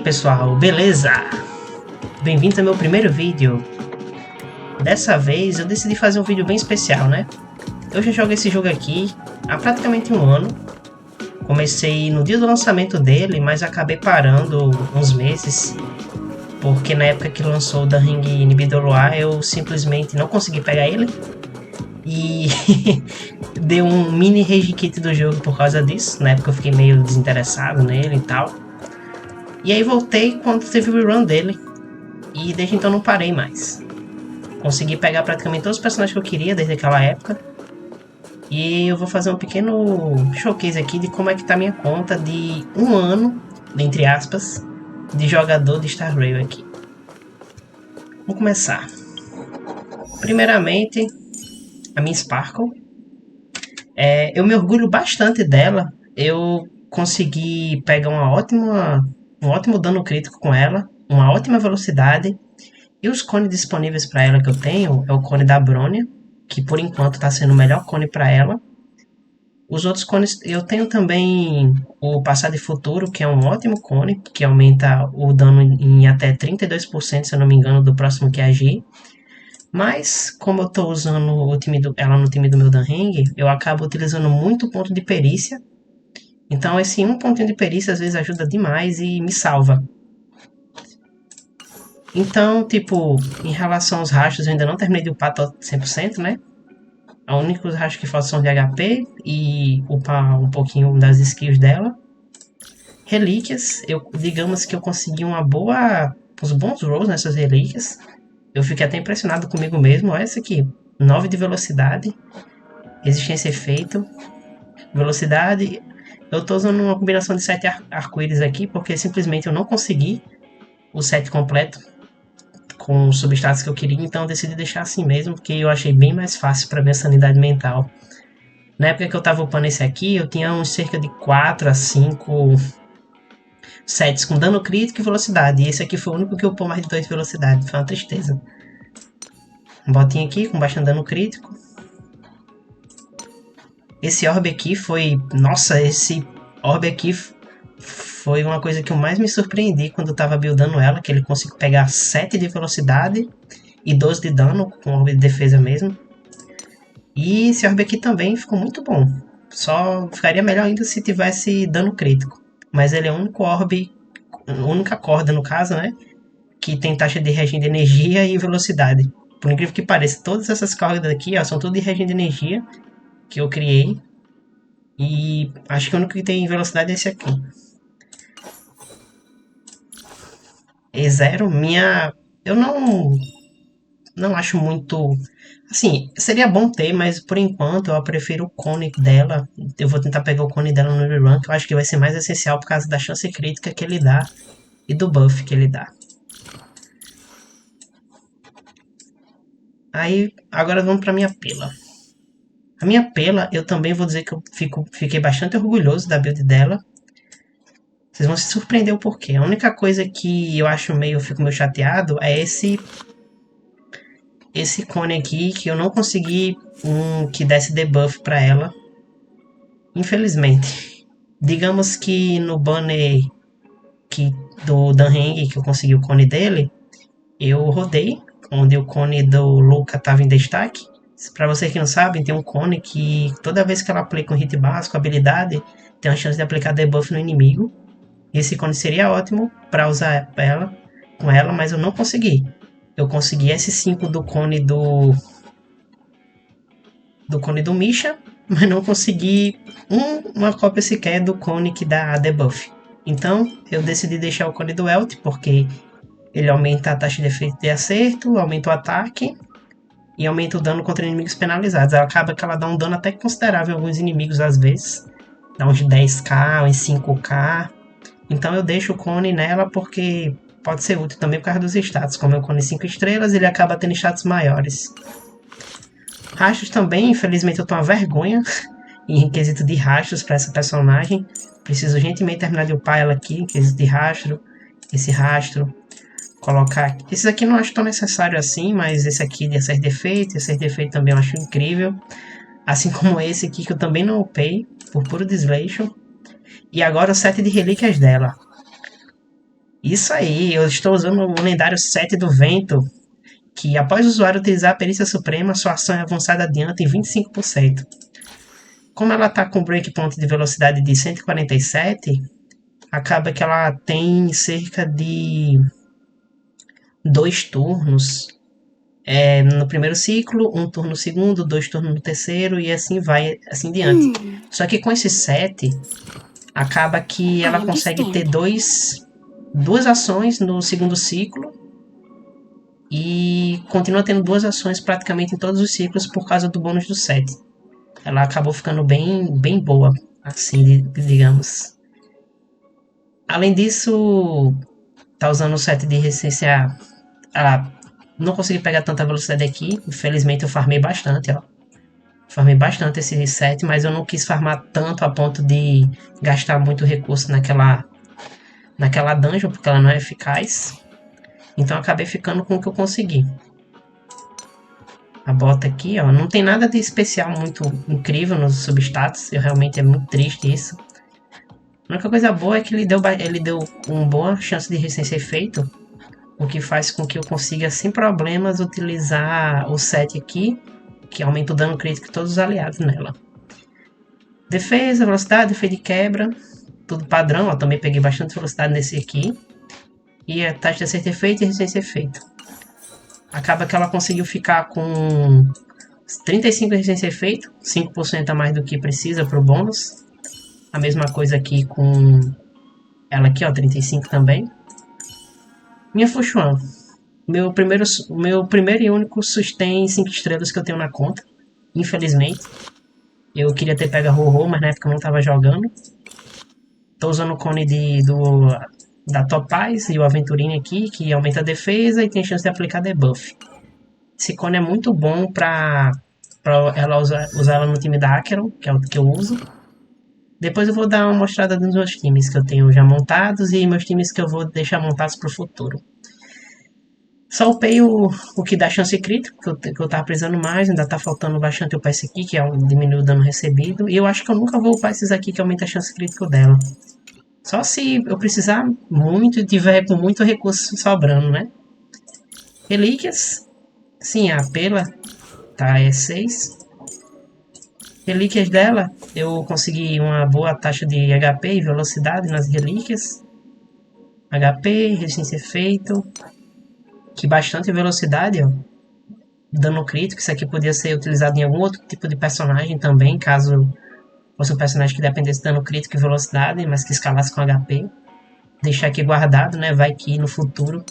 pessoal, beleza? Bem-vindo ao meu primeiro vídeo. Dessa vez eu decidi fazer um vídeo bem especial, né? Eu já jogo esse jogo aqui há praticamente um ano. Comecei no dia do lançamento dele, mas acabei parando uns meses, porque na época que lançou o The Ring Nibidoru-A eu simplesmente não consegui pegar ele. E deu um mini rage quit do jogo por causa disso. Na época eu fiquei meio desinteressado nele e tal. E aí voltei quando teve o rerun dele. E desde então não parei mais. Consegui pegar praticamente todos os personagens que eu queria desde aquela época. E eu vou fazer um pequeno showcase aqui de como é que tá minha conta de um ano, entre aspas, de jogador de Star Rail aqui. Vamos começar. Primeiramente, a minha Sparkle. Eu me orgulho bastante dela. Eu consegui pegar um ótimo dano crítico com ela, uma ótima velocidade. E os cones disponíveis para ela que eu tenho é o cone da Bronya, que por enquanto está sendo o melhor cone para ela. Os outros cones, eu tenho também o Passado e Futuro, que é um ótimo cone, que aumenta o dano em até 32%, se eu não me engano, do próximo que agir. Mas, como eu estou usando ela no time do meu Danheng, eu acabo utilizando muito ponto de perícia. Então esse um pontinho de perícia às vezes ajuda demais e me salva. Então, tipo, em relação aos rastros, eu ainda não terminei de upar 100%, né? O único rastro que falta são de HP e upar um pouquinho das skills dela. Relíquias, digamos que eu consegui uns bons rolls nessas relíquias. Eu fiquei até impressionado comigo mesmo. Olha essa aqui, 9 de velocidade, resistência efeito, velocidade. Eu tô usando uma combinação de 7 arco-íris aqui, porque simplesmente eu não consegui o set completo com os substratos que eu queria, então eu decidi deixar assim mesmo, porque eu achei bem mais fácil para minha sanidade mental. Na época que eu tava upando esse aqui, eu tinha uns cerca de 4 a 5 sets com dano crítico e velocidade, e esse aqui foi o único que upou mais de 2 de velocidade, foi uma tristeza. Um botinho aqui com bastante dano crítico. Esse orbe aqui foi... Nossa, esse orbe aqui foi uma coisa que eu mais me surpreendi quando eu tava buildando ela, que ele conseguiu pegar 7 de velocidade e 12 de dano, com orbe de defesa mesmo. E esse orbe aqui também ficou muito bom. Só ficaria melhor ainda se tivesse dano crítico. Mas ele é o único orbe, a única corda no caso, né? Que tem taxa de regen de energia e velocidade. Por incrível que pareça, todas essas cordas aqui ó, são tudo de regen de energia que eu criei. E acho que o único que tem velocidade é esse aqui. E0, eu não acho muito... Assim, seria bom ter, mas por enquanto eu prefiro o cone dela. Eu vou tentar pegar o cone dela no rerun, que eu acho que vai ser mais essencial por causa da chance crítica que ele dá e do buff que ele dá. Aí, agora vamos pra minha pela. A minha pela, eu também vou dizer que eu fiquei bastante orgulhoso da build dela. Vocês vão se surpreender o porquê. A única coisa que eu fico meio chateado é esse cone aqui, que eu não consegui que desse debuff pra ela. Infelizmente. Digamos que no banner do Danheng, que eu consegui o cone dele, eu rodei, onde o cone do Luca estava em destaque. Para vocês que não sabem, tem um cone que toda vez que ela aplica um hit básico, habilidade, tem uma chance de aplicar debuff no inimigo. Esse cone seria ótimo para usar com ela, mas eu não consegui. Eu consegui S5 do cone do Misha, mas não consegui uma cópia sequer do cone que dá a debuff. Então eu decidi deixar o cone do Elt, porque ele aumenta a taxa de efeito de acerto, aumenta o ataque e aumenta o dano contra inimigos penalizados. Ela acaba que ela dá um dano até considerável a alguns inimigos às vezes. Dá uns 10k, uns 5k. Então eu deixo o cone nela porque pode ser útil também por causa dos status. Como é o cone 5 estrelas, ele acaba tendo status maiores. Rastros também, infelizmente eu tô uma vergonha em quesito de rastros para essa personagem. Preciso gentilmente terminar de upar ela aqui, em quesito de rastro. Esse rastro. Colocar... Esses aqui não acho tão necessário assim, mas esse aqui de acerto de efeito, esse defeito também eu acho incrível. Assim como esse aqui que eu também não upei, por puro desleixo. E agora o set de relíquias dela. Isso aí, eu estou usando o lendário 7 do Vento, que após o usuário utilizar a perícia suprema, sua ação é avançada adianta em 25%. Como ela está com breakpoint de velocidade de 147, acaba que ela tem cerca de 2 turnos no primeiro ciclo, 1 turno no segundo, 2 turnos no terceiro e assim vai, assim diante. Só que com esse 7, acaba que ela consegue ter duas ações no segundo ciclo e continua tendo 2 ações praticamente em todos os ciclos por causa do bônus do 7. Ela acabou ficando bem boa, assim, digamos. Além disso, tá usando o 7 de resistência. Não consegui pegar tanta velocidade aqui. Infelizmente eu farmei bastante, ó. Farmei bastante esse 7, mas eu não quis farmar tanto a ponto de gastar muito recurso naquela dungeon, porque ela não é eficaz. Então eu acabei ficando com o que eu consegui. A bota aqui, ó, não tem nada de especial muito incrível nos substatus. Realmente é muito triste isso. A única coisa boa é que ele deu uma boa chance de resistência a efeito, o que faz com que eu consiga sem problemas utilizar o 7 aqui, que aumenta o dano crítico de todos os aliados nela. Defesa, velocidade, efeito de quebra, tudo padrão, ó, também peguei bastante velocidade nesse aqui. E a taxa de acerto efeito e resistência efeito. Acaba que ela conseguiu ficar com 35 de resistência efeito, 5% a mais do que precisa para o bônus. A mesma coisa aqui com ela aqui, ó, 35 também. Minha Fuxuan. Meu primeiro e único sustain 5 estrelas que eu tenho na conta. Infelizmente. Eu queria ter pego a Ho-Ho, mas na época eu não estava jogando. Tô usando o cone da Topaz e o Aventurine aqui, que aumenta a defesa e tem chance de aplicar debuff. Esse cone é muito bom pra ela usar ela no time da Acheron, que é o que eu uso. Depois eu vou dar uma mostrada dos meus times que eu tenho já montados e meus times que eu vou deixar montados pro futuro. Só upei o que dá chance crítica, que eu tava precisando mais, ainda tá faltando bastante upar esse aqui, que é diminuir o dano recebido. E eu acho que eu nunca vou upar esses aqui que aumenta a chance crítica dela. Só se eu precisar muito e tiver com muito recurso sobrando, né? Relíquias. Sim, a pela tá, é 6. Relíquias dela, eu consegui uma boa taxa de HP e velocidade nas relíquias. HP, resistência efeito, que bastante velocidade, ó. Dano crítico, isso aqui podia ser utilizado em algum outro tipo de personagem também, caso fosse um personagem que dependesse de dano crítico e velocidade, mas que escalasse com HP. Deixar aqui guardado, né? Vai que no futuro.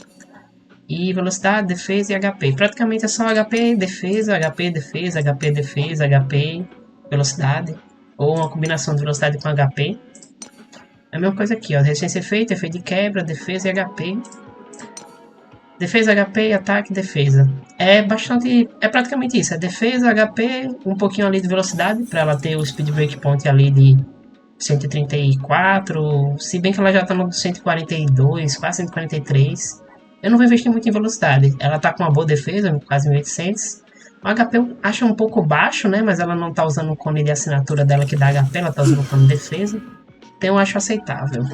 E velocidade, defesa e HP. Praticamente é só HP, defesa, HP, defesa, HP, defesa, HP, velocidade. Ou uma combinação de velocidade com HP. É a mesma coisa aqui, ó. Resistência efeito, efeito de quebra, defesa e HP. Defesa, HP, ataque, defesa. É praticamente isso. É defesa, HP, um pouquinho ali de velocidade, para ela ter o speed breakpoint ali de 134. Se bem que ela já tá no 142, quase 143. Eu não vou investir muito em velocidade. Ela tá com uma boa defesa, quase 1800. O HP eu acho um pouco baixo, né? Mas ela não tá usando o cone de assinatura dela que dá HP, ela tá usando o cone de defesa. Então eu acho aceitável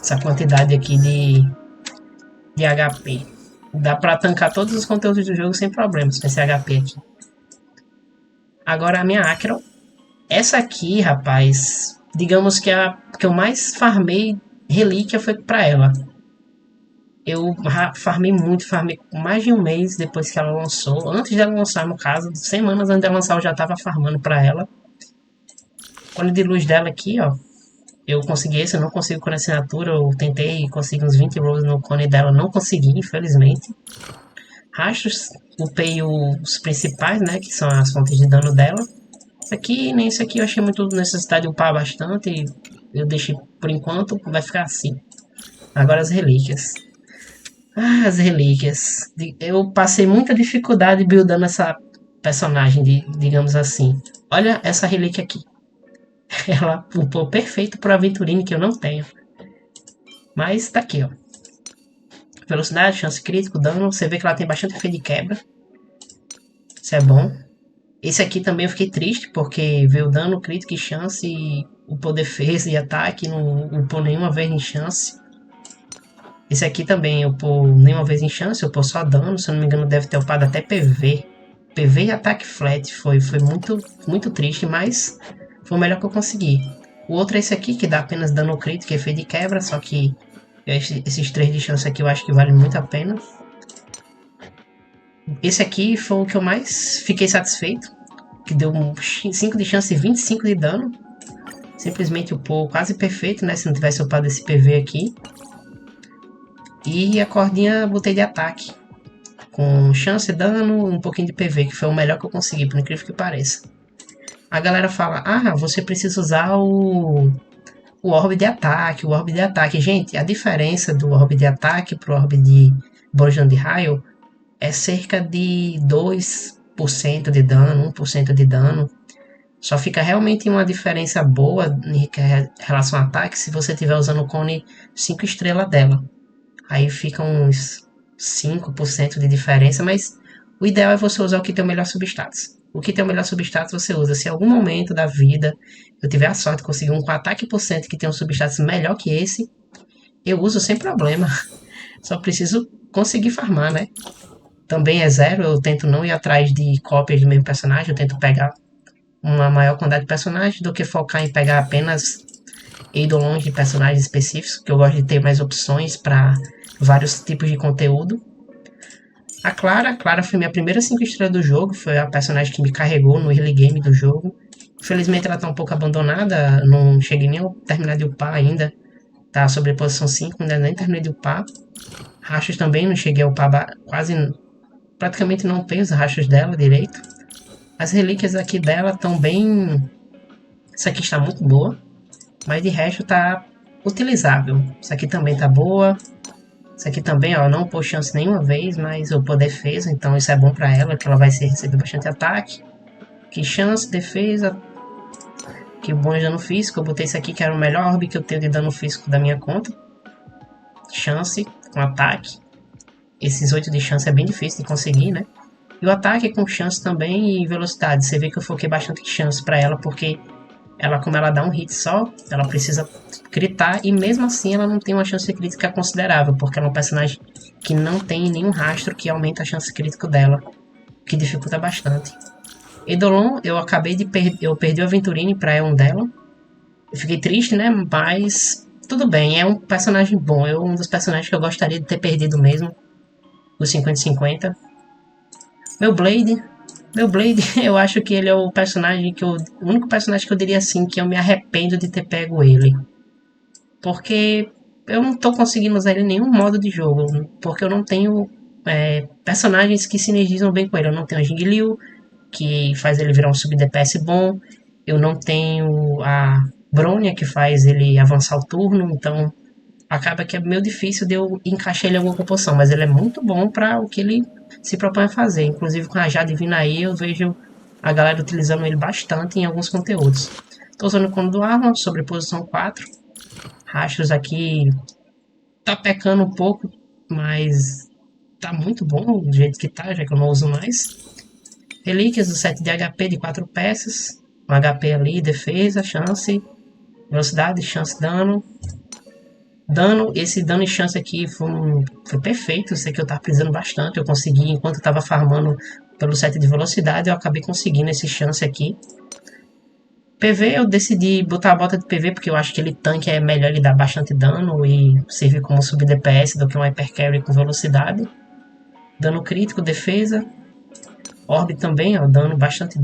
essa quantidade aqui de HP. Dá pra tancar todos os conteúdos do jogo sem problemas com esse HP aqui. Agora a minha Acheron. Essa aqui, rapaz, digamos que a que eu mais farmei relíquia foi pra ela. Eu farmei muito, farmei mais de um mês depois que ela lançou. Antes dela lançar, no caso, semanas antes dela lançar, eu já tava farmando pra ela. O cone de luz dela aqui, ó. Eu consegui esse, eu não consigo com a assinatura. Eu tentei conseguir uns 20 rolls no cone dela, não consegui, infelizmente. Rastros, upei os principais, né? Que são as fontes de dano dela. Isso aqui, nem isso aqui eu achei muito necessidade de upar bastante. Eu deixei por enquanto, vai ficar assim. Agora as relíquias. Ah, as relíquias. Eu passei muita dificuldade buildando essa personagem, digamos assim. Olha essa relíquia aqui. Ela upou perfeito pro Aventurine que eu não tenho. Mas tá aqui, ó. Velocidade, chance crítico, dano. Você vê que ela tem bastante efeito de quebra. Isso é bom. Esse aqui também eu fiquei triste, porque veio dano crítico e chance. E upou defesa e ataque. Não upou nenhuma vez em chance. Esse aqui também eu upou nenhuma vez em chance, eu upou só dano, se eu não me engano deve ter upado até PV. PV e ataque flat, foi muito, muito triste, mas foi o melhor que eu consegui. O outro é esse aqui, que dá apenas dano crítico e efeito de quebra, só que esses 3 de chance aqui eu acho que vale muito a pena. Esse aqui foi o que eu mais fiquei satisfeito, que deu 5 de chance e 25 de dano. Simplesmente upou quase perfeito, né, se não tivesse upado esse PV aqui. E a cordinha botei de ataque, com chance, dano, um pouquinho de PV, que foi o melhor que eu consegui, por incrível que pareça. A galera fala, ah, você precisa usar o orbe de ataque, o orbe de ataque. Gente, a diferença do orbe de ataque pro orbe de Burjan de raio é cerca de 2% de dano, 1% de dano. Só fica realmente uma diferença boa em relação ao ataque se você estiver usando o cone 5 estrelas dela. Aí fica uns 5% de diferença, mas o ideal é você usar o que tem o melhor substatus. O que tem o melhor substatus você usa. Se em algum momento da vida eu tiver a sorte de conseguir um com ataque por cento que tem um substatus melhor que esse, eu uso sem problema. Só preciso conseguir farmar, né? Também é zero, eu tento não ir atrás de cópias do mesmo personagem, eu tento pegar uma maior quantidade de personagens do que focar em pegar apenas eidolons de personagens específicos, que eu gosto de ter mais opções para vários tipos de conteúdo. A Clara foi minha primeira 5 estrelas do jogo, foi a personagem que me carregou no early game do jogo. Infelizmente ela tá um pouco abandonada, não cheguei nem a terminar de upar ainda. Tá sobre posição 5, ainda nem terminei de upar. Rachos também, não cheguei a upar quase, praticamente não upei os rachos dela direito. As relíquias aqui dela estão bem... Essa aqui está muito boa, mas de resto tá utilizável. Essa aqui também tá boa. Essa aqui também, ó, não pôs chance nenhuma vez, mas eu pôr defesa, então isso é bom pra ela, que ela vai receber bastante ataque. Que chance, defesa. Que bom de dano físico. Eu botei isso aqui que era o melhor orbe que eu tenho de dano físico da minha conta. Chance com ataque. Esses 8 de chance é bem difícil de conseguir, né? E o ataque é com chance também e velocidade. Você vê que eu foquei bastante chance pra ela, porque ela, como ela dá um hit só, ela precisa gritar e mesmo assim ela não tem uma chance crítica considerável, porque ela é um personagem que não tem nenhum rastro que aumenta a chance crítica dela, que dificulta bastante. Eidolon, eu perdi o Aventurine pra Eon dela. Eu fiquei triste, né? Mas tudo bem, é um personagem bom, é um dos personagens que eu gostaria de ter perdido mesmo, os 50-50. Meu Blade, eu acho que ele é o personagem que o único personagem que eu diria assim que eu me arrependo de ter pego ele. Porque eu não tô conseguindo usar ele em nenhum modo de jogo. Porque eu não tenho personagens que sinergizam bem com ele. Eu não tenho a Jing Liu, que faz ele virar um sub-DPS bom. Eu não tenho a Bronya, que faz ele avançar o turno. Então acaba que é meio difícil de eu encaixar ele em alguma composição. Mas ele é muito bom para o que ele se propõe a fazer. Inclusive com a Jade vindo aí, eu vejo a galera utilizando ele bastante em alguns conteúdos. Estou usando o Cone do Arma, sobre posição 4. Rastros aqui tá pecando um pouco, mas tá muito bom do jeito que tá, já que eu não uso mais. Relíquias do set de HP de 4 peças. Um HP ali, defesa, chance, velocidade, chance, dano. Esse dano e chance aqui foi perfeito. Isso aqui eu tava precisando bastante. Eu consegui, enquanto eu tava farmando pelo set de velocidade, eu acabei conseguindo esse chance aqui. PV eu decidi botar a bota de PV porque eu acho que ele tanque é melhor, ele dá bastante dano e serve como sub DPS do que um Hyper Carry com velocidade. Dano crítico, defesa. Orbe também, ó, bastante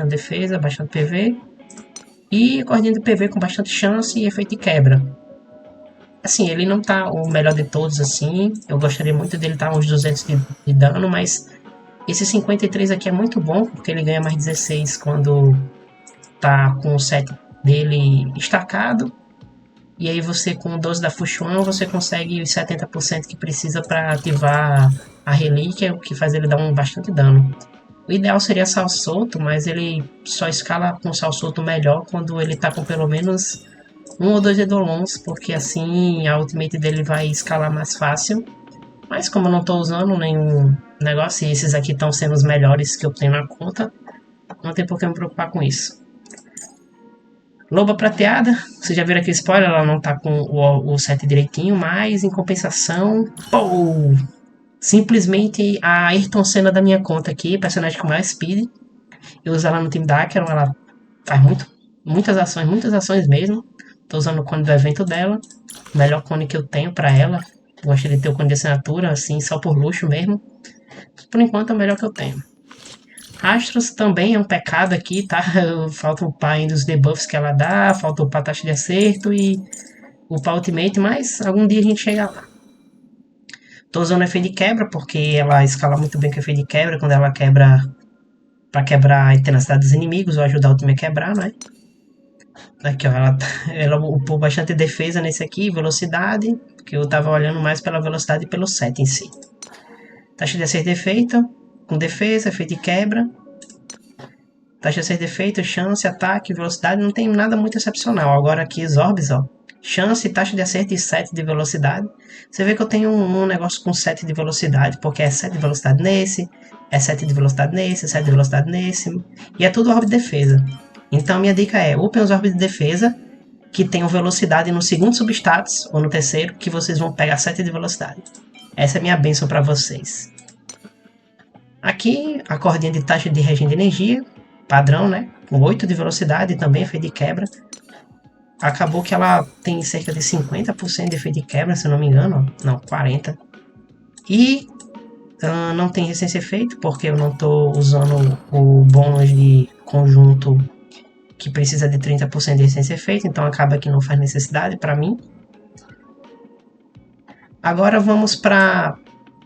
defesa, bastante PV. E cordinha de PV com bastante chance e efeito de quebra. Assim, ele não tá o melhor de todos assim. Eu gostaria muito dele estar uns 200 de dano, mas esse 53 aqui é muito bom porque ele ganha mais 16 quando tá com o set dele estacado. E aí você com o 12 da Fuxuan você consegue os 70% que precisa para ativar a relíquia, o que faz ele dar bastante dano. O ideal seria sal solto, mas ele só escala com sal solto melhor quando ele tá com pelo menos 1 ou 2 Eidolons, porque assim a ultimate dele vai escalar mais fácil. Mas como eu não tô usando nenhum negócio e esses aqui estão sendo os melhores que eu tenho na conta, não tem por que me preocupar com isso. Loba prateada, vocês já viram aqui o spoiler, ela não tá com o set direitinho, mas em compensação, pô, simplesmente a Ayrton Senna da minha conta aqui, personagem com mais speed. Eu uso ela no time da Acheron, ela faz muitas ações mesmo. Tô usando o cone do evento dela, o melhor cone que eu tenho pra ela. Gosto de ter o cone de assinatura, assim, só por luxo mesmo. Por enquanto é o melhor que eu tenho. Rastros também é um pecado aqui, tá? Falta upar ainda os debuffs que ela dá, falta upar a taxa de acerto e upar ultimate, mas algum dia a gente chega lá. Tô usando efeito de quebra, porque ela escala muito bem com efeito de quebra, quando ela quebra pra quebrar a tenacidade dos inimigos ou ajudar o time a quebrar, né? Aqui, ó, ela upou bastante defesa nesse aqui, velocidade, que eu tava olhando mais pela velocidade e pelo set em si. Taxa de acerto efeito, com defesa, efeito de quebra. Taxa de acerto efeito, chance, ataque, velocidade, não tem nada muito excepcional. Agora aqui, os orbes, ó. Chance, taxa de acerto e 7 de velocidade. Você vê que eu tenho um negócio com 7 de velocidade, porque é 7 de velocidade nesse, é 7 de velocidade nesse, 7 de velocidade nesse, e é tudo orbe de defesa. Então minha dica é, upem os orbes de defesa, que tenham velocidade no segundo substatus, ou no terceiro, que vocês vão pegar 7 de velocidade. Essa é a minha bênção para vocês. Aqui, a cordinha de taxa de regen de energia, padrão, né? Com 8 de velocidade, também efeito de quebra. Acabou que ela tem cerca de 50% de efeito de quebra, se eu não me engano. Não, 40%. E não tem resistência efeito, porque eu não estou usando o bônus de conjunto que precisa de 30% de resistência efeito, então acaba que não faz necessidade para mim. Agora vamos para...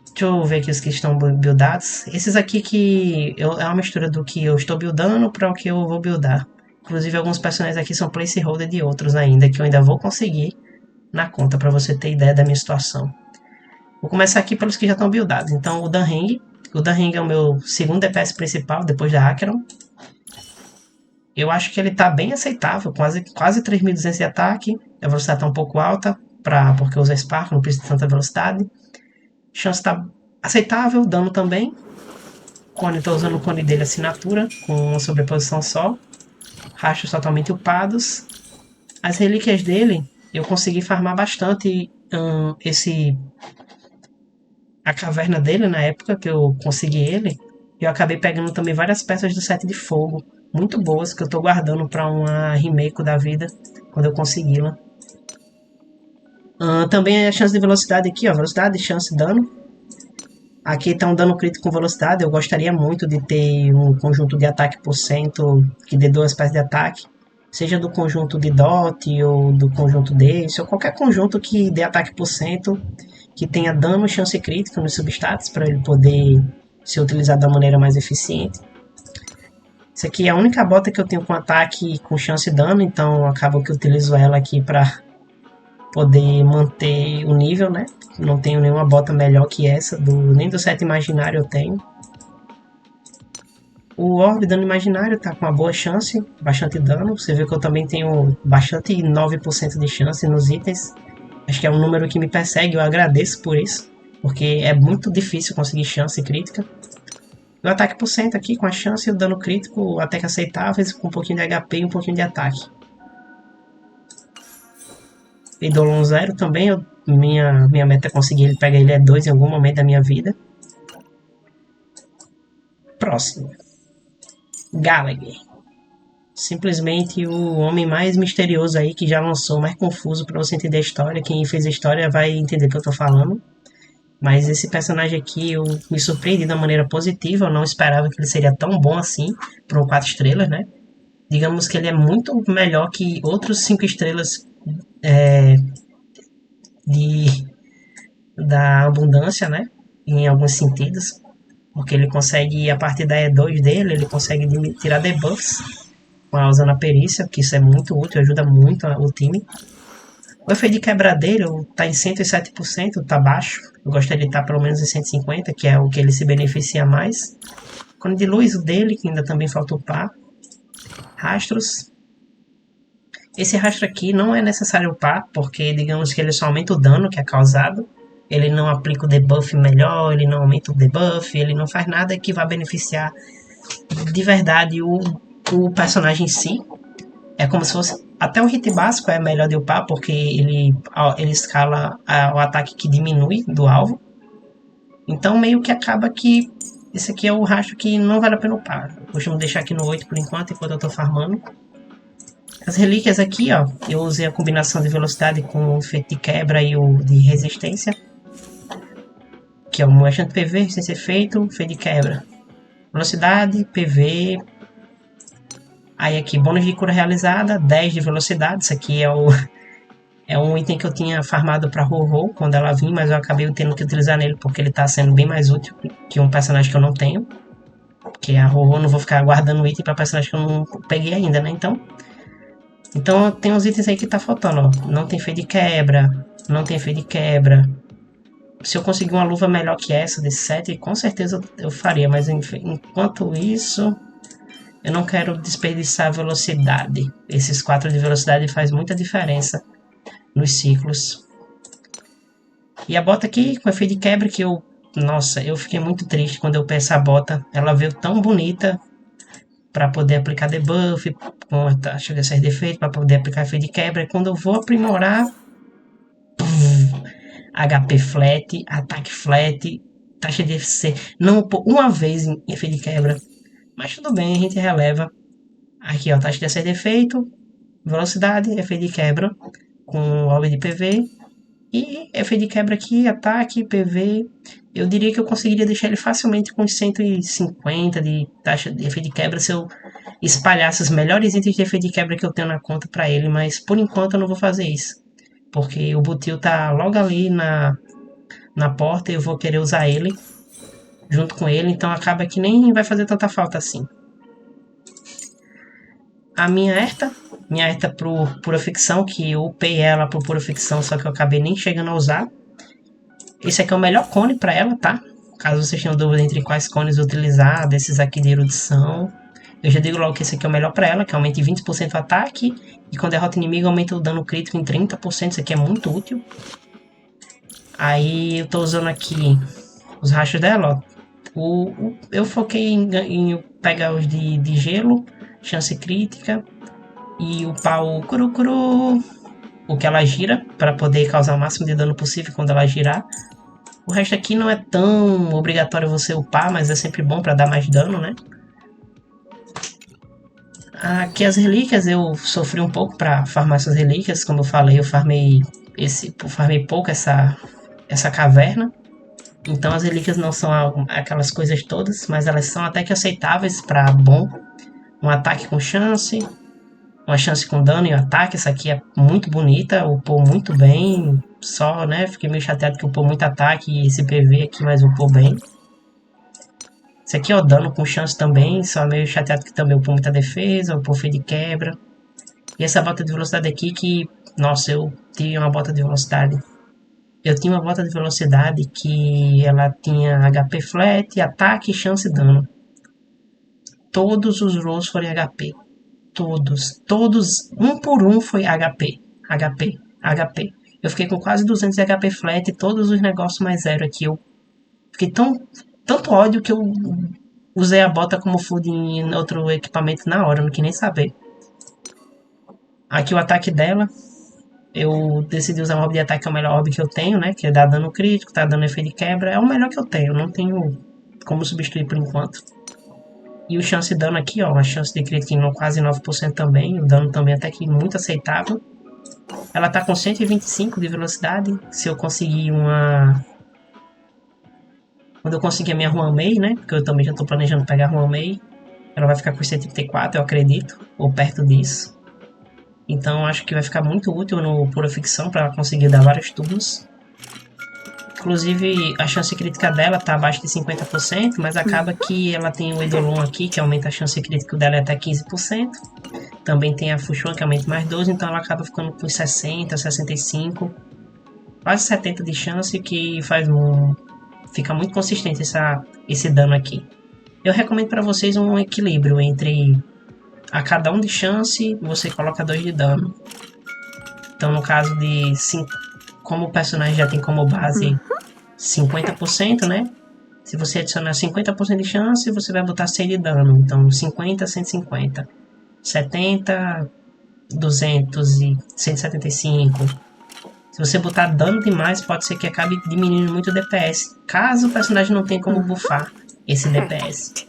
Deixa eu ver aqui os que estão buildados. Esses aqui que é uma mistura do que eu estou buildando para o que eu vou buildar. Inclusive alguns personagens aqui são placeholder de outros ainda, que eu ainda vou conseguir na conta, para você ter ideia da minha situação. Vou começar aqui pelos que já estão buildados. Então o Dan Heng. O Dan Heng é o meu segundo DPS principal, depois da Acheron. Eu acho que ele está bem aceitável, quase 3.200 de ataque. A velocidade está um pouco alta, porque usa Spark, não precisa de tanta velocidade. Chance está aceitável, dano também. Cone, estou usando o cone dele assinatura, com uma sobreposição só. Rastros totalmente upados. As relíquias dele, eu consegui farmar bastante a caverna dele na época que eu consegui ele. Eu acabei pegando também várias peças do set de fogo, muito boas, que eu estou guardando para uma remake da vida, quando eu consegui-la. Também a chance de velocidade aqui, ó, velocidade, chance, dano. Aqui está um dano crítico com velocidade. Eu gostaria muito de ter um conjunto de ataque por cento que dê 2 peças de ataque. Seja do conjunto de DOT ou do conjunto desse, ou qualquer conjunto que dê ataque por cento, que tenha dano e chance crítica nos substatus, para ele poder ser utilizado da maneira mais eficiente. Isso aqui é a única bota que eu tenho com ataque com chance e dano, então acabo que eu utilizo ela aqui para poder manter o nível, né? Não tenho nenhuma bota melhor que essa, nem do set imaginário eu tenho. O orbe dano imaginário tá com uma boa chance, bastante dano. Você vê que eu também tenho bastante 9% de chance nos itens. Acho que é um número que me persegue, eu agradeço por isso, porque é muito difícil conseguir chance crítica. O ataque por cento aqui com a chance e o dano crítico até que aceitáveis, com um pouquinho de HP e um pouquinho de ataque. Eidolon 0 também, minha meta é conseguir ele pegar ele 2 em algum momento da minha vida. Próximo. Gallagher. Simplesmente o homem mais misterioso aí que já lançou, mais confuso para você entender a história. Quem fez a história vai entender o que eu tô falando. Mas esse personagem aqui eu me surpreendi de uma maneira positiva. Eu não esperava que ele seria tão bom assim para um 4 estrelas, né? Digamos que ele é muito melhor que outros 5 estrelas da abundância, né? Em alguns sentidos. Porque ele consegue, a partir da E2 dele, ele consegue tirar debuffs usando a perícia, que isso é muito útil, ajuda muito o time. O efeito de quebra dele está em 107%, está baixo. Eu gostaria de estar pelo menos em 150%, que é o que ele se beneficia mais. Quando de luz, o dele, que ainda também falta upar. Rastros. Esse rastro aqui não é necessário upar, porque digamos que ele só aumenta o dano que é causado. Ele não aplica o debuff melhor, ele não aumenta o debuff, ele não faz nada que vá beneficiar de verdade o personagem em si. É como se fosse Até o hit básico é melhor de upar, porque ele escala o ataque que diminui do alvo. Então meio que acaba que esse aqui é o rastro que não vale a pena upar. Eu costumo deixar aqui no 8 por enquanto eu tô farmando. As relíquias aqui, ó, eu usei a combinação de velocidade com o efeito de quebra e o de resistência. Que é o mostrante PV, resistência efeito, efeito de quebra. Velocidade, PV. Aí aqui, bônus de cura realizada, 10 de velocidade. Isso aqui é um item que eu tinha farmado pra Ho-Ho quando ela vinha, mas eu acabei tendo que utilizar nele porque ele tá sendo bem mais útil que um personagem que eu não tenho. Porque a Ho-Ho eu não vou ficar guardando item pra personagem que eu não peguei ainda, né? Então tem uns itens aí que tá faltando, ó. Não tem efeito de quebra, não tem efeito de quebra. Se eu conseguir uma luva melhor que essa desse set, com certeza eu faria, mas enquanto isso, eu não quero desperdiçar velocidade. Esses 4 de velocidade faz muita diferença nos ciclos. E a bota aqui, com efeito de quebra, que eu... Nossa, eu fiquei muito triste quando eu peço a bota. Ela veio tão bonita para poder aplicar debuff, com a taxa de excesso de efeito, para poder aplicar efeito de quebra. E quando eu vou aprimorar... HP flat, ataque flat, taxa de FC. Não uma vez em efeito de quebra. Mas tudo bem, a gente releva. Aqui, ó, taxa de excesso de efeito, velocidade, efeito de quebra com orbe de PV. E efeito de quebra aqui, ataque, PV. Eu diria que eu conseguiria deixar ele facilmente com 150 de taxa de efeito de quebra se eu espalhasse os melhores itens de efeito de quebra que eu tenho na conta para ele. Mas por enquanto eu não vou fazer isso. Porque o Butil tá logo ali na porta e eu vou querer usar ele junto com ele. Então acaba que nem vai fazer tanta falta assim. A minha Erta pro Pura Ficção, que eu upei ela pro Pura Ficção, só que eu acabei nem chegando a usar. Esse aqui é o melhor cone pra ela, tá? Caso vocês tenham dúvida entre quais cones utilizar, desses aqui de erudição. Eu já digo logo que esse aqui é o melhor pra ela, que aumenta em 20% o ataque. E quando derrota inimigo, aumenta o dano crítico em 30%. Isso aqui é muito útil. Aí eu tô usando aqui os rastros dela, ó. Eu foquei em pegar os de gelo, chance crítica. E upar o Kurukuru, o que ela gira, para poder causar o máximo de dano possível quando ela girar. O resto aqui não é tão obrigatório você upar, mas é sempre bom para dar mais dano, né? Aqui as relíquias, eu sofri um pouco para farmar essas relíquias. Como eu falei, eu farmei pouco essa caverna. Então as relíquias não são aquelas coisas todas, mas elas são até que aceitáveis para bom. Um ataque com chance, uma chance com dano e ataque. Essa aqui é muito bonita, upou muito bem. Só, né, fiquei meio chateado que upou muito ataque e esse PV aqui, mas upou bem. Esse aqui é o dano com chance também, só meio chateado que também upou muita defesa, upou feio de quebra. E essa bota de velocidade aqui que, nossa, eu tinha uma bota de velocidade. Eu tinha uma bota de velocidade que ela tinha HP flat, ataque, chance e dano. Todos os rolls foram HP. Todos, um por um foi HP. Eu fiquei com quase 200 de HP flat e todos os negócios mais zero aqui. Eu fiquei tanto ódio que eu usei a bota como food em outro equipamento na hora, não quis nem saber. Aqui o ataque dela, eu decidi usar um orbe de ataque, que é o melhor orbe que eu tenho, né? Que dá dano crítico, tá dando efeito de quebra, é o melhor que eu tenho, não tenho como substituir por enquanto. E o chance de dano aqui, ó, a chance de crítico em quase 9% também, o dano também até que muito aceitável. Ela tá com 125 de velocidade, se eu conseguir uma... Quando eu conseguir a minha Huanmei, né, porque eu também já tô planejando pegar a Huanmei, ela vai ficar com 134, eu acredito, ou perto disso. Então acho que vai ficar muito útil no Pura Ficção para ela conseguir dar vários turnos. Inclusive, a chance crítica dela tá abaixo de 50%, mas acaba que ela tem o Eidolon aqui, que aumenta a chance crítica dela até 15%. Também tem a Fuxuan, que aumenta mais 12%, então ela acaba ficando com 60%, 65%, quase 70% de chance, que fica muito consistente esse dano aqui. Eu recomendo para vocês um equilíbrio entre a cada 1 de chance, você coloca 2 de dano. Então, no caso de 5, como o personagem já tem como base 50%, né? Se você adicionar 50% de chance, você vai botar 6 de dano. Então, 50, 150. 70, 200 e 175. Se você botar dano demais, pode ser que acabe diminuindo muito o DPS, caso o personagem não tenha como buffar esse DPS.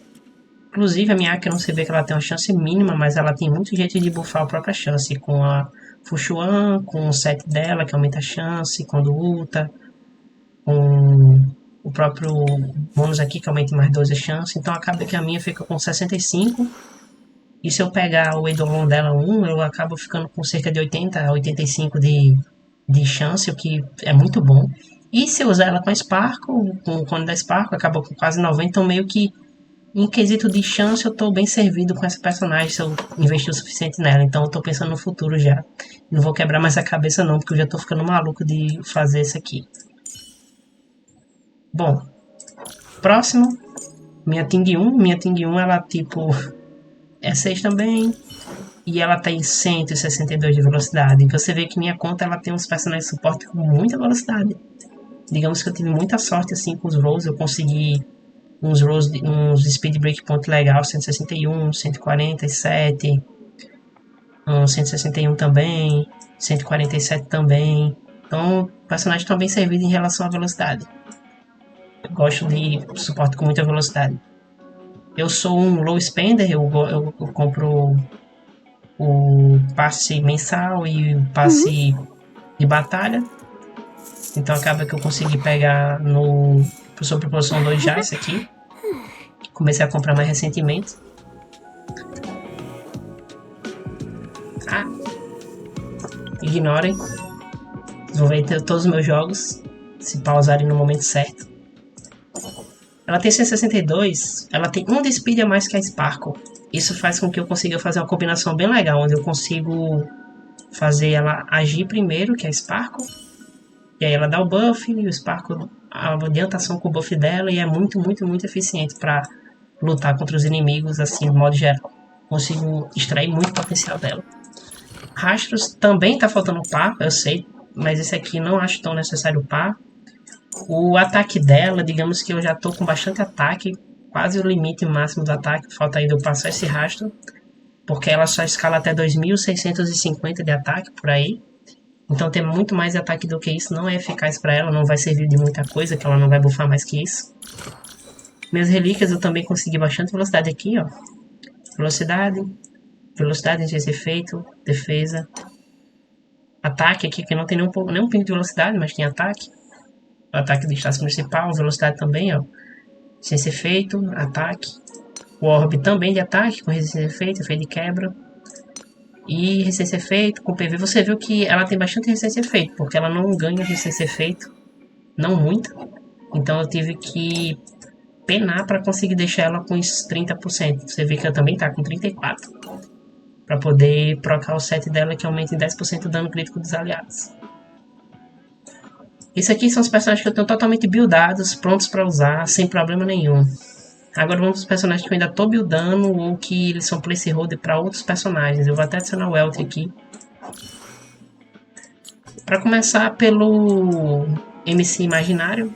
Inclusive, a minha Acheron, você vê que ela tem uma chance mínima, mas ela tem muito jeito de buffar a própria chance, com a Fushuan, com o set dela, que aumenta a chance quando ulta, com o próprio bônus aqui, que aumenta mais 12 a chance. Então acaba que a minha fica com 65, e se eu pegar o Eidolon dela 1, eu acabo ficando com cerca de 80 a 85 de chance, o que é muito bom. E se eu usar ela com a Sparkle, com o cone da Sparkle, acaba com quase 90, então meio que em quesito de chance, eu tô bem servido com essa personagem se eu investir o suficiente nela. Então eu tô pensando no futuro já. Não vou quebrar mais a cabeça não, porque eu já tô ficando maluco de fazer isso aqui. Bom, próximo. Minha Ting 1. Minha Ting 1, ela tipo... é 6 também. E ela tem 162 de velocidade. Então você vê que minha conta, ela tem uns personagens de suporte com muita velocidade. Digamos que eu tive muita sorte assim com os rolls. Eu consegui... uns speed breakpoint legal, 161, 147, 161 também, 147 também. Então, o personagem está bem servido em relação à velocidade. Eu gosto de suporte com muita velocidade. Eu sou um low spender, eu compro o passe mensal e o passe de batalha. Então acaba que eu consegui pegar no sobre posição 2 já, esse aqui. Comecei a comprar mais recentemente. Ignorem. Vou ver todos os meus jogos, se pausarem no momento certo. Ela tem 162, ela tem um de speed a mais que a Sparkle. Isso faz com que eu consiga fazer uma combinação bem legal, onde eu consigo fazer ela agir primeiro, que é a Sparkle. E aí ela dá o buff, e o Sparkle adianta ação com o buff dela, e é muito, muito, muito eficiente para lutar contra os inimigos, assim, de modo geral. Consigo extrair muito potencial dela. Rastros também tá faltando par, eu sei, mas esse aqui não acho tão necessário par. O ataque dela, digamos que eu já tô com bastante ataque, quase o limite máximo do ataque, falta ainda eu passar esse rastro, porque ela só escala até 2650 de ataque, por aí. Então ter muito mais ataque do que isso não é eficaz para ela, não vai servir de muita coisa, que ela não vai buffar mais que isso. Minhas relíquias eu também consegui bastante velocidade aqui, ó. Velocidade, velocidade em efeito, defesa. Ataque aqui, que não tem nenhum pingo de velocidade, mas tem ataque. O ataque do estácio principal, velocidade também, ó. Ciência efeito, ataque. O orbe também de ataque, com resistência efeito, efeito de quebra. E resistência efeito, com PV. Você viu que ela tem bastante resistência efeito, porque ela não ganha resistência efeito. Não muita. Então eu tive que penar para conseguir deixar ela com uns 30%. Você vê que ela também tá com 34%. Para poder procar o set dela, que aumenta em 10% o dano crítico dos aliados. Isso aqui são os personagens que eu tenho totalmente buildados, prontos para usar, sem problema nenhum. Agora vamos para os personagens que eu ainda estou buildando ou que eles são placeholder para outros personagens. Eu vou até adicionar o Eltry aqui. Para começar pelo MC Imaginário.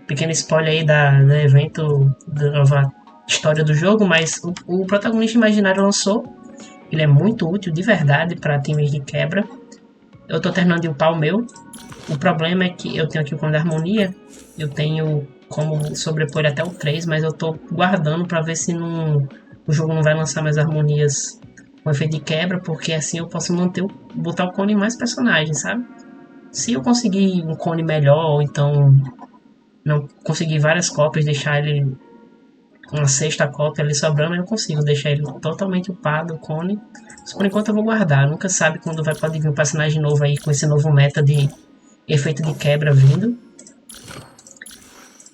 Pequeno spoiler aí do evento da nova história do jogo, mas o protagonista imaginário lançou. Ele é muito útil de verdade para times de quebra. Eu estou terminando de upar o meu. O problema é que eu tenho aqui o cone da harmonia. Eu tenho como sobrepor até o 3, mas eu estou guardando para ver se o jogo não vai lançar mais harmonias com efeito de quebra, porque assim eu posso botar o cone em mais personagens, sabe? Se eu conseguir um cone melhor, ou então não conseguir várias cópias, deixar ele uma sexta cópia ali sobrando, eu consigo deixar ele totalmente upado, o cone. Mas por enquanto eu vou guardar, nunca sabe quando pode vir um personagem novo aí com esse novo meta de efeito de quebra vindo.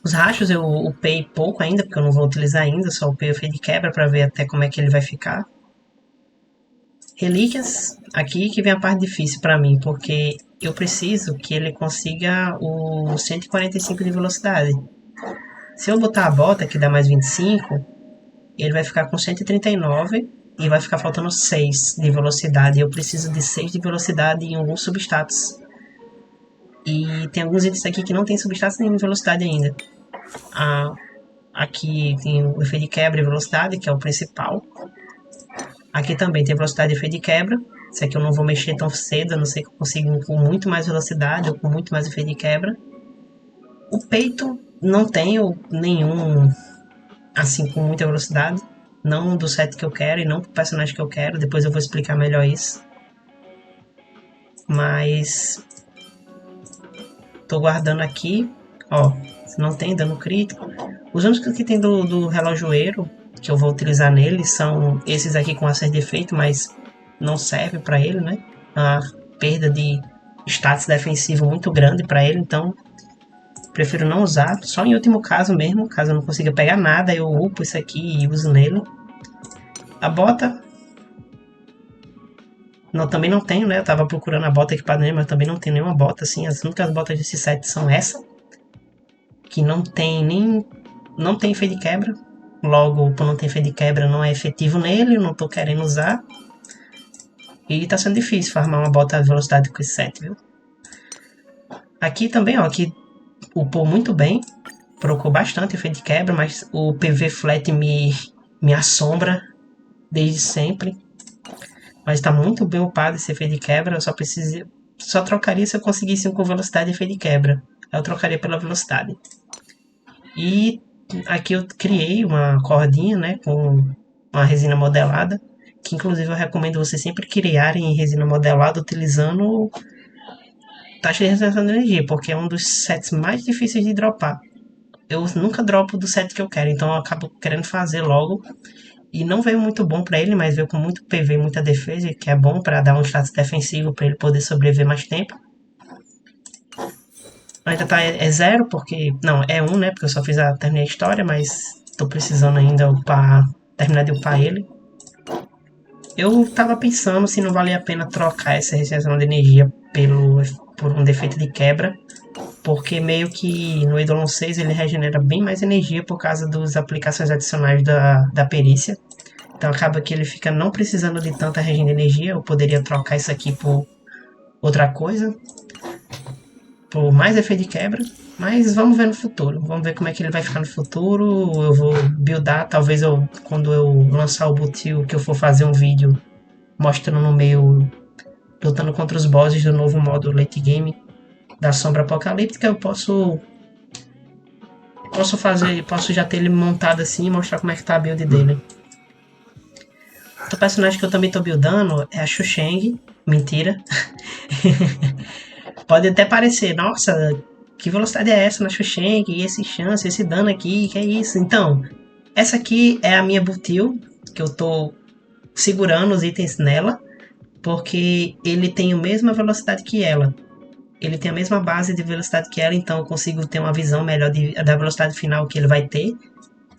Os rachos eu upei pouco ainda, porque eu não vou utilizar ainda, só upei o efeito de quebra para ver até como é que ele vai ficar. Relíquias, aqui que vem a parte difícil para mim, porque eu preciso que ele consiga o 145 de velocidade. Se eu botar a bota, que dá mais 25, ele vai ficar com 139 e vai ficar faltando 6 de velocidade. Eu preciso de 6 de velocidade em alguns substatus. E tem alguns itens aqui que não tem substatus nem velocidade ainda. Aqui tem o efeito de quebra e velocidade, que é o principal. Aqui também tem velocidade e efeito de quebra. Esse aqui eu não vou mexer tão cedo, a não ser que eu consiga com muito mais velocidade ou com muito mais efeito de quebra. O peito não tenho nenhum assim com muita velocidade. Não do set que eu quero e não pro personagem que eu quero. Depois eu vou explicar melhor isso. Mas tô guardando aqui. Ó, não tem dano crítico. Os únicos que tem do relojoeiro que eu vou utilizar nele são esses aqui com acerto de efeito, mas não serve para ele, né? A perda de status defensivo muito grande para ele, então prefiro não usar. Só em último caso mesmo, caso eu não consiga pegar nada, eu upo isso aqui e uso nele. A bota não, também não tenho, né? Eu tava procurando a bota equipada nele, mas também não tem nenhuma bota assim. As únicas botas desse set são essa, que não tem nem não tem efeito de quebra. Logo, por não ter efeito de quebra, não é efetivo nele, não tô querendo usar. E tá sendo difícil farmar uma bota de velocidade com esse set, viu? Aqui também, ó, aqui upou muito bem, procurou bastante efeito de quebra, mas o PV Flat me assombra desde sempre. Mas tá muito bem upado esse efeito de quebra, eu só trocaria se eu conseguisse um com velocidade e efeito de quebra. Eu trocaria pela velocidade. E aqui eu criei uma cordinha, né, com uma resina modelada, que inclusive eu recomendo vocês sempre criarem resina modelada utilizando taxa de retenção de energia, porque é um dos sets mais difíceis de dropar. Eu nunca dropo do set que eu quero, então eu acabo querendo fazer logo. E não veio muito bom para ele, mas veio com muito PV e muita defesa, que é bom para dar um status defensivo para ele poder sobreviver mais tempo. Ainda tá é 0, porque. Não, é 1, né? Porque eu só terminei a história, mas tô precisando ainda terminar de upar ele. Eu tava pensando se não valia a pena trocar essa retenção de energia por um defeito de quebra, porque meio que no Eidolon 6 ele regenera bem mais energia por causa das aplicações adicionais da perícia. Então acaba que ele fica não precisando de tanta regen de energia. Eu poderia trocar isso aqui por outra coisa, por mais efeito de quebra. Mas vamos ver no futuro. Vamos ver como é que ele vai ficar no futuro. Eu vou buildar, talvez quando eu lançar o Butil, que eu for fazer um vídeo mostrando no meio, lutando contra os bosses do novo modo late game da Sombra Apocalíptica, eu posso já ter ele montado assim e mostrar como é que tá a build dele. Outro personagem que eu também tô buildando é a Xusheng. Mentira. Pode até parecer, nossa, que velocidade é essa na Xusheng? E esse chance, esse dano aqui, que é isso? Então, essa aqui é a minha Butil, que eu tô segurando os itens nela, porque ele tem a mesma velocidade que ela. Ele tem a mesma base de velocidade que ela, então eu consigo ter uma visão melhor da velocidade final que ele vai ter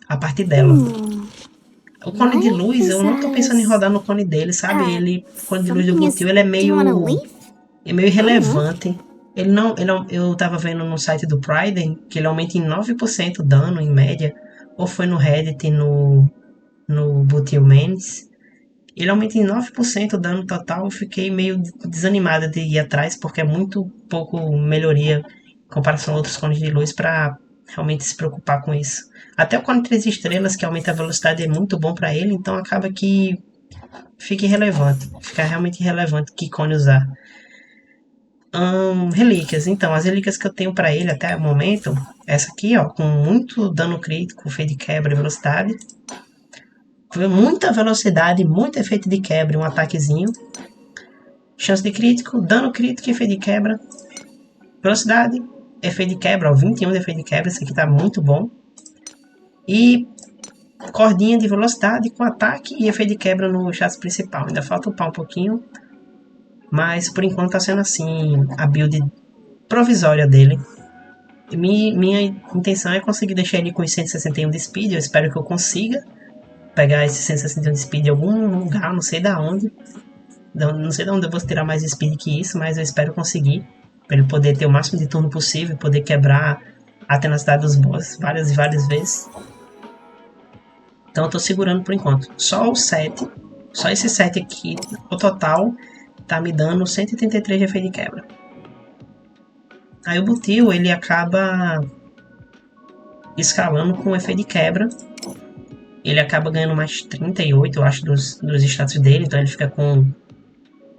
a partir dela. O cone de luz, eu não tô pensando em rodar no cone dele, sabe? O cone de luz do Butil, ele é meio irrelevante. Eu tava vendo no site do Priden que ele aumenta em 9% o dano, em média. Ou foi no Reddit, no Butil Mains. Ele aumenta em 9% o dano total. Eu fiquei meio desanimada de ir atrás, porque é muito pouco melhoria em comparação a outros cones de luz para realmente se preocupar com isso. Até o cone 3 estrelas, que aumenta a velocidade, é muito bom para ele, então acaba que fica irrelevante. Fica realmente irrelevante que cone usar. Relíquias. Então, as relíquias que eu tenho para ele até o momento, essa aqui, ó, com muito dano crítico, efeito de quebra e velocidade. Muita velocidade, muito efeito de quebra e um ataquezinho. Chance de crítico, dano crítico e efeito de quebra. Velocidade, efeito de quebra, ó, 21 de efeito de quebra, esse aqui tá muito bom. E cordinha de velocidade com ataque e efeito de quebra no chassi principal. Ainda falta upar um pouquinho, mas por enquanto tá sendo assim a build provisória dele. Minha intenção é conseguir deixar ele com os 161 de speed. Eu espero que eu consiga pegar esse 161 de speed em algum lugar, não sei da onde. Não sei de onde eu vou tirar mais speed que isso, mas eu espero conseguir. Para ele poder ter o máximo de turno possível, poder quebrar a tenacidade dos bosses várias e várias vezes. Então eu tô segurando por enquanto. Só esse set aqui, o total, tá me dando 183 de efeito de quebra. Aí o Butil, ele acaba escalando com o efeito de quebra. Ele acaba ganhando mais 38, eu acho, dos status dele. Então ele fica com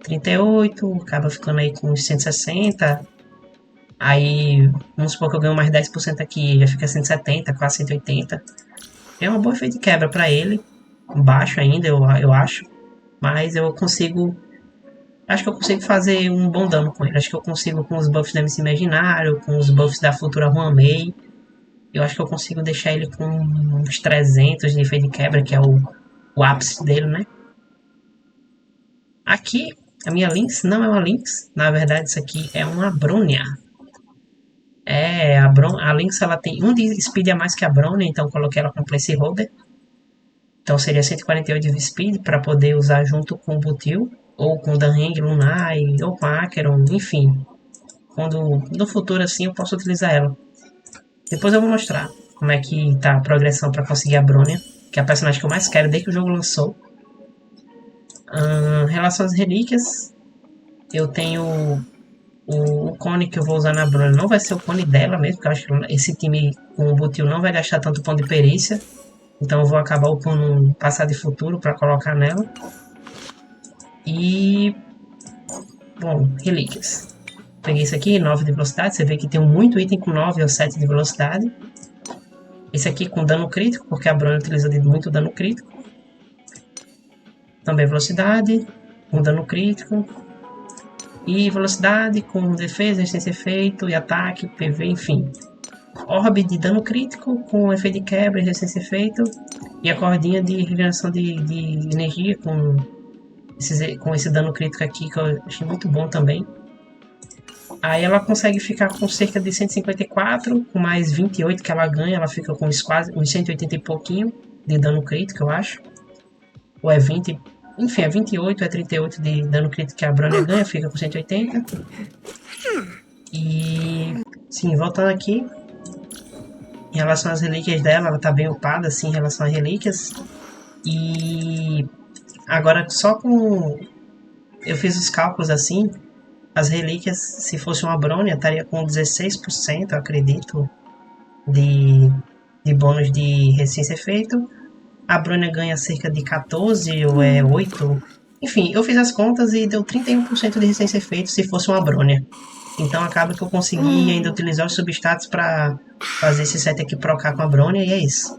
38, acaba ficando aí com uns 160. Aí, vamos supor que eu ganho mais 10% aqui, já fica 170, quase 180. É um bom efeito de quebra pra ele. Baixo ainda, eu acho. Mas eu consigo. Acho que eu consigo fazer um bom dano com ele. Acho que eu consigo com os buffs da MC Imaginário, com os buffs da futura Ruamei. Eu acho que eu consigo deixar ele com uns 300 de efeito de quebra, que é o ápice dele, né? Aqui, a minha Lynx não é uma Lynx. Na verdade, isso aqui é uma Bronya. A Lynx ela tem um de speed a mais que a Bronya, então eu coloquei ela com placeholder. Então seria 148 de speed para poder usar junto com o Butil, ou com o Danheng, Lunai, ou com a Acheron, enfim. Quando no futuro assim eu posso utilizar ela. Depois eu vou mostrar como é que tá a progressão para conseguir a Bronya, que é a personagem que eu mais quero desde que o jogo lançou. Em relação às relíquias, eu tenho o cone que eu vou usar na Bronya, não vai ser o cone dela mesmo, porque eu acho que esse time com o Butil não vai gastar tanto ponto de perícia. Então eu vou acabar upando um passado e futuro para colocar nela. E... bom, relíquias. Peguei isso aqui, 9 de velocidade. Você vê que tem muito item com 9 ou 7 de velocidade. Esse aqui com dano crítico, porque a Bronya utiliza de muito dano crítico. Também velocidade, com dano crítico. E velocidade com defesa, resistência efeito e ataque, PV, enfim. Orbe de dano crítico com efeito de quebra e resistência efeito. E a cordinha de regeneração de energia com esse dano crítico aqui, que eu achei muito bom também. Aí ela consegue ficar com cerca de 154, com mais 28 que ela ganha, ela fica com uns 180 e pouquinho de dano crítico, eu acho. Ou é 20, enfim, é 28, é 38 de dano crítico que a Bronya ganha, fica com 180. E, sim, voltando aqui, em relação às relíquias dela, ela tá bem upada, assim, em relação às relíquias. E agora, só com... eu fiz os cálculos, assim, as relíquias, se fosse uma Bronya, estaria com 16%, eu acredito, de bônus de resistência efeito. A Bronya ganha cerca de 14 ou é 8. Enfim, eu fiz as contas e deu 31% de resistência efeito se fosse uma Bronya. Então acaba que eu consegui ainda utilizar os substatus para fazer esse set aqui procar com a Bronya e é isso.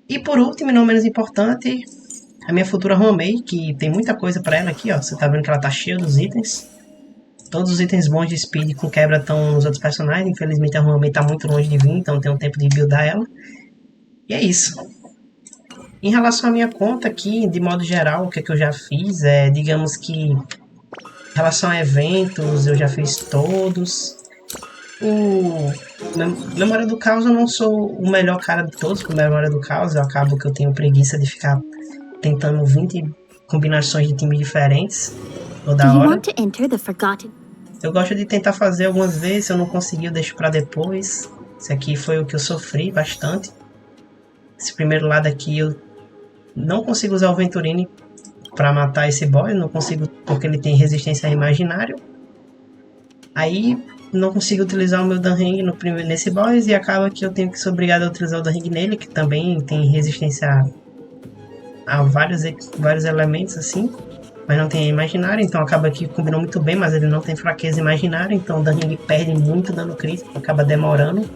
E por último, e não menos importante, a minha futura Ruamei, que tem muita coisa para ela aqui, ó. Você tá vendo que ela tá cheia dos itens. Todos os itens bons de speed com quebra estão nos outros personagens. Infelizmente a Ruamei tá muito longe de vir, então tem um tempo de buildar ela. E é isso. Em relação à minha conta aqui, de modo geral, o que eu já fiz é, digamos que, em relação a eventos, eu já fiz todos. Memória do Caos eu não sou o melhor cara de todos, com Memória do Caos eu acabo que eu tenho preguiça de ficar tentando 20 combinações de times diferentes toda hora. Eu gosto de tentar fazer algumas vezes, se eu não conseguir eu deixo pra depois. Esse aqui foi o que eu sofri bastante. Esse primeiro lado aqui eu não consigo usar o Venturine pra matar esse boss, não consigo porque ele tem resistência a imaginário. Aí não consigo utilizar o meu Danheng nesse boss e acaba que eu tenho que ser obrigado a utilizar o Danheng nele, que também tem resistência a vários elementos assim, mas não tem imaginário, então acaba que combinou muito bem, mas ele não tem fraqueza imaginária, então o Danheng perde muito dano crítico, acaba demorando.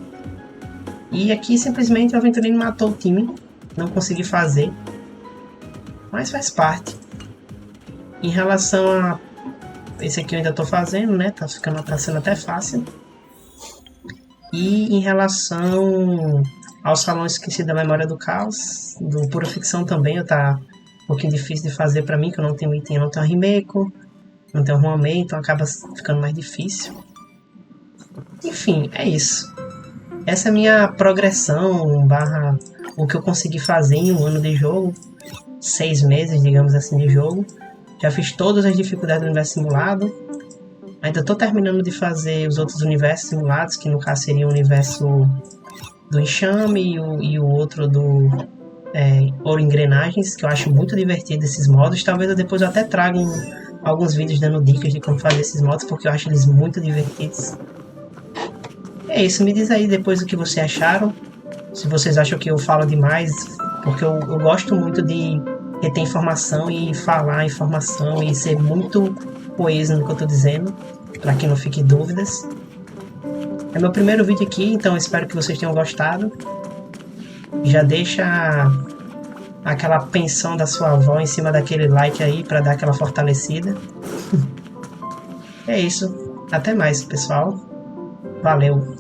E aqui simplesmente o Aventurine matou o time, não consegui fazer, mas faz parte. Em relação a esse aqui eu ainda tô fazendo, né? Tá sendo até fácil. E em relação ao Salão Esquecido da Memória do Caos, do Pura Ficção também, tá um pouquinho difícil de fazer pra mim, que eu não tenho item, eu não tenho Rimeiko, não tenho Ruamei, então acaba ficando mais difícil. Enfim, é isso. Essa é a minha progressão, barra o que eu consegui fazer em um ano de jogo, 6 meses, digamos assim, de jogo. Já fiz todas as dificuldades do universo simulado. Ainda estou terminando de fazer os outros universos simulados, que no caso seria o universo do Enxame e o outro do Ouro Engrenagens, que eu acho muito divertido esses modos. Talvez eu depois até traga alguns vídeos dando dicas de como fazer esses modos, porque eu acho eles muito divertidos. É isso, me diz aí depois o que vocês acharam. Se vocês acham que eu falo demais, porque eu gosto muito de reter informação e falar informação e ser muito coeso no que eu tô dizendo, para que não fique dúvidas. É meu primeiro vídeo aqui, então espero que vocês tenham gostado. Já deixa aquela pensão da sua avó em cima daquele like aí para dar aquela fortalecida. É isso. Até mais, pessoal. Valeu.